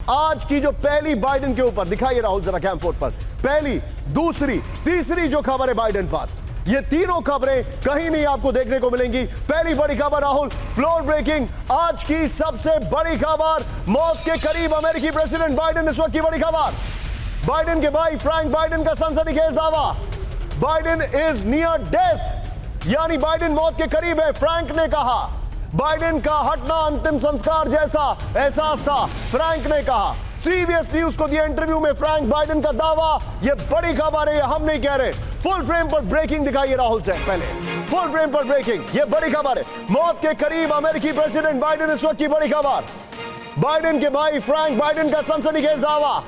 आज की जो पहली बाइडेन के ऊपर, दिखाइए राहुल जरा कैम पोर्ट पर, पहली, दूसरी, तीसरी जो खबर है बाइडेन पर, ये तीनों खबरें कहीं नहीं आपको देखने को मिलेंगी। पहली बड़ी खबर राहुल, फ्लोर ब्रेकिंग, आज की सबसे बड़ी खबर, मौत के करीब अमेरिकी प्रेसिडेंट बाइडेन। इस वक्त की बड़ी खबर, बाइडेन के भाई फ्रैंक बाइडेन का सनसनीखेज दावा, बाइडेन इज नियर डेथ, यानी बाइडेन मौत के करीब है। फ्रैंक ने कहा बाइडेन का हटना अंतिम संस्कार जैसा एहसास था, फ्रैंक ने कहा। सीबीएस न्यूज को दिए इंटरव्यू में फ्रैंक बाइडेन का दावा, यह बड़ी खबर है, ये हम नहीं कह रहे। फुल फ्रेम पर ब्रेकिंग दिखाइए राहुल से पहले, फुल फ्रेम पर ब्रेकिंग, यह बड़ी खबर है, मौत के करीब अमेरिकी प्रेसिडेंट बाइडेन। इस वक्त की बड़ी खबर, बाइडेन के भाई फ्रैंक बाइडेन का सनसनीखेज दावा,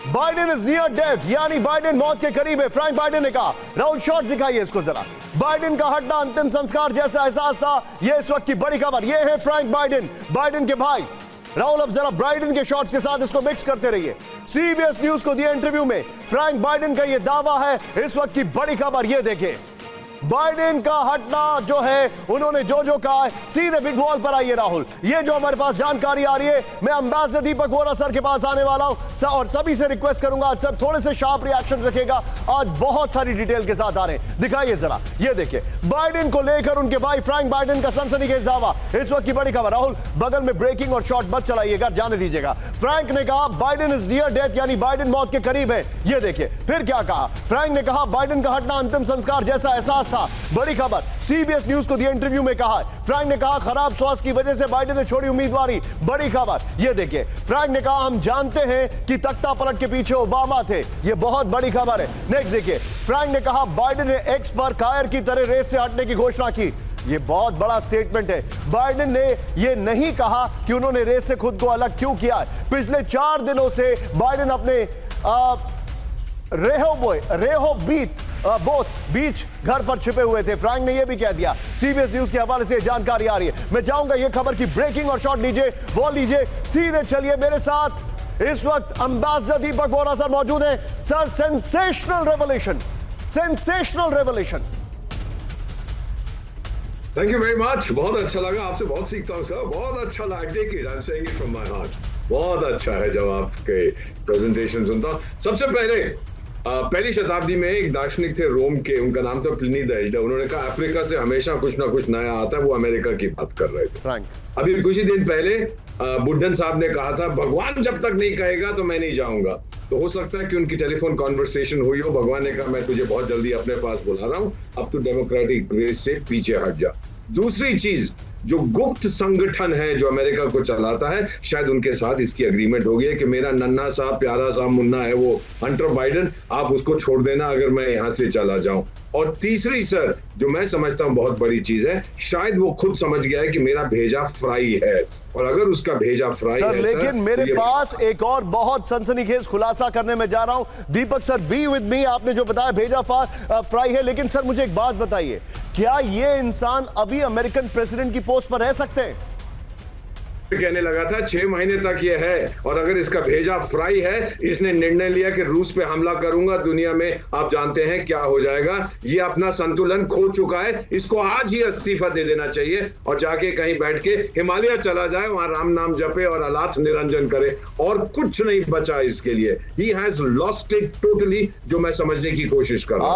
बाइडेन इज नियर डेथ, यानी बाइडेन मौत के करीब है, फ्रैंक बाइडेन ने कहा। राहुल शॉट दिखाइए इसको जरा, बाइडेन का हटना अंतिम संस्कार जैसा एहसास था, यह इस वक्त की बड़ी खबर। यह है फ्रैंक बाइडेन, बाइडेन के भाई। राहुल अब जरा बाइडेन के शॉट्स के साथ इसको मिक्स करते रहिए। सीबीएस न्यूज को दिए इंटरव्यू में फ्रैंक बाइडेन का यह दावा है, इस वक्त की बड़ी खबर। यह देखें बाइडेन का हटना जो है, उन्होंने जो जो कहा है, सीधे बिग वॉल पर आइए राहुल। ये जो हमारे पास जानकारी आ रही है, मैं अंबेसडर दीपक वोरा सर के पास आने वाला हूं सर, और सभी से रिक्वेस्ट करूंगा आज सर थोड़े से शार्प रिएक्शन रखेगा, आज बहुत सारी डिटेल के साथ आ रहे हैं। दिखाइए जरा, ये देखिए बाइडेन को लेकर उनके भाई फ्रैंक बाइडेन का सनसनीखेज दावा, इस वक्त की बड़ी खबर। राहुल बगल में ब्रेकिंग और शॉट मत चलाइएगा, जाने दीजिएगा। फ्रैंक ने कहा बाइडेन इज नियर डेथ, यानी बाइडेन मौत के करीब है। ये देखिए फिर क्या कहा फ्रैंक ने, कहा बाइडेन का हटना अंतिम संस्कार जैसा एहसास था, बड़ी खबर। सीबीएस न्यूज को दिए इंटरव्यू में कहा फ्रैंक ने कहा खराब स्वास्थ्य की वजह से बाइडेन ने छोड़ी उम्मीदवारी, बड़ी खबर। यह देखिए फ्रैंक ने कहा हम जानते हैं कि तख्ता पलट के पीछे ओबामा थे, यह बहुत बड़ी खबर है। नेक्स्ट देखिए, फ्रैंक ने कहा बाइडेन ने एक्स पर कायर की तरह रेस से हटने की घोषणा की, यह बहुत बड़ा स्टेटमेंट है। बाइडेन ने यह नहीं कहा कि उन्होंने रेस से खुद को अलग क्यों किया है। पिछले 4 दिनों से बाइडेन अपने बोथ बीच घर पर छिपे हुए थे, फ्रैंक ने यह भी कह दिया। सीबीएस न्यूज के हवाले से जानकारी आ रही है, मैं चाहूंगा यह खबर की ब्रेकिंग और शॉट लीजिए, वॉल लीजिए, सीधे चलिए मेरे साथ। इस वक्त अंबेसडर दीपक वोरा सर मौजूद हैं। Sir sensational revelation, sensational revelation. Thank you very much, बहुत अच्छा लगा, आपसे बहुत सीखता हूं सर, बहुत अच्छा लगा। Take it, I am saying it from my heart. बहुत अच्छा है जब आपके प्रेजेंटेशन सुनता हूं। सबसे पहले पहली शताब्दी में एक दार्शनिक थे रोम के, उनका नाम था प्लिनी द एल्डर। उन्होंने कहा अफ्रीका से हमेशा कुछ ना कुछ नया आता है, वो अमेरिका की बात कर रहे थे। फ्रैंक अभी कुछ ही दिन पहले बुद्धन साहब ने कहा था भगवान जब तक नहीं कहेगा तो मैं नहीं जाऊंगा। तो हो सकता है कि उनकी टेलीफोन कॉन्वर्सेशन हुई हो, भगवान ने कहा मैं तुझे बहुत जल्दी अपने पास बुला रहा हूं, अब तू डेमोक्रेटिक रेस से पीछे हट जा। दूसरी चीज, जो गुप्त संगठन है जो अमेरिका को चलाता है, शायद उनके साथ इसकी एग्रीमेंट हो गई है कि मेरा नन्हा सा प्यारा सा मुन्ना है वो हंटर बाइडेन, आप उसको छोड़ देना अगर मैं यहां से चला जाऊं। और तीसरी सर, जो मैं समझता हूं बहुत बड़ी चीज है, शायद वो खुद समझ गया है कि मेरा भेजा फ्राई है, और अगर उसका भेजा फ्राई सर, है लेकिन सर, मेरे तो पास एक और बहुत सनसनीखेज खुलासा करने में जा रहा हूं। दीपक सर बी विद मी, आपने जो बताया भेजा फ्राई है, लेकिन सर मुझे एक बात बताइए, क्या ये इंसान अभी अमेरिकन प्रेसिडेंट की पोस्ट पर रह सकते हैं? कहने लगा था 6 महीने तक ये है, और अगर इसका भेजा फ्राई है, इसने निर्णय लिया कि रूस पे हमला करूंगा, दुनिया में आप जानते हैं क्या हो जाएगा। ये अपना संतुलन खो चुका है, इसको आज ही इस्तीफा दे देना चाहिए और जाके कहीं बैठ के हिमालय चला जाए, वहां राम नाम जपे और अलाथ निरंजन करे, और कुछ नहीं बचा इसके लिए। He has lost it totally, जो मैं समझने की कोशिश कर रहा हूं।